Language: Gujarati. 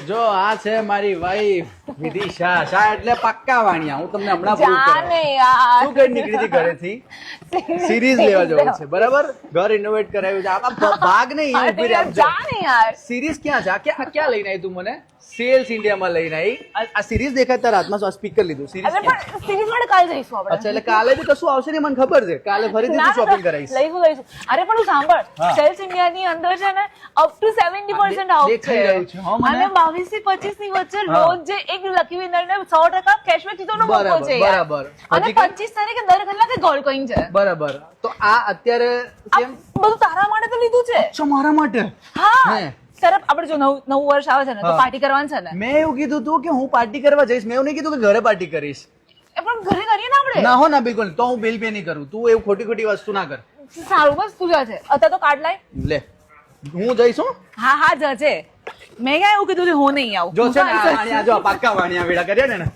જો આ છે મારી વાઈફ વિધિ શાહ. શાહ એટલે પક્કા વાણિયા. હું તમને હમણાં prove કરાવું. જાને યાર શું કઈ નીકળી હતી ઘરેથી? સિરીઝ લેવા જવું છે, બરાબર? ઘર ઇનોવેટ કરાવ્યું છે. આમાં ભાગ નહીં, અહીં ઉભી રહે. જાને યાર સિરીઝ ક્યાં છે? ક્યાં લઈને આવી તું મને? સેલ્સ ઇન્ડિયામાં લઈને આવી. આ સિરીઝ દેખાય તારા હાથમાં, સ્પીકર લીધું. સિરીઝ અરે પણ સિરીઝ માટે કાલે જઈશું આપણે. અચ્છા, એટલે કાલે બી કશું આવશે નહીં, મને ખબર છે. કાલે ફરીથી તું શોપિંગ કરાવીશ. લઈશું. અરે પણ તું સાંભળ, હા. સેલ્સ ઇન્ડિયા ની અંદર છે ને અપ ટુ 70% ઓફ દેખાઈ રહ્યું છે. હા, મને. અને 22 થી 25 ની વચ્ચે રોજ જે એક લકી વિનર ને 100% કેશબેક જીતવાનો મોકો બરાબર, છે યાર. બરાબર. અને હજી કઈ? 25 તારીખે દર કલાકે ગોલ્ડ કોઈન છે. બરાબર. તો આ અત્યારે આ કેમ? બધું તારા માટે તો લીધું છે. અચ્છા, મારા માટે? હા હે. સર આપણે જો નવું વર્ષ આવે છે ને તો હા. પાર્ટી કરવાની છે ને. મેં એવું કીધું તું કે હું પાર્ટી કરવા જઈશ. મેં એવું નહીં કીધું કે ઘરે પાર્ટી કરીશ. એ પણ ઘરે કરીએ ને આપણે. ના હો, ના, બિલકુલ. તો હું બિલ પે નહીં કરું. તું એવું ખોટી વસ્તુ ના કર. સારું બસ તું છે અત્યારે તો કાર્ડ લાય. લે, હું જઈશ. હું હા જજે. મેં ક્યાં એવું કીધું કે હું નહીં આવું. જો હું છે તો ને આવીશ જ. વાણિયા, જો પાક્કા વાણિયા વેડા કર્યા ને.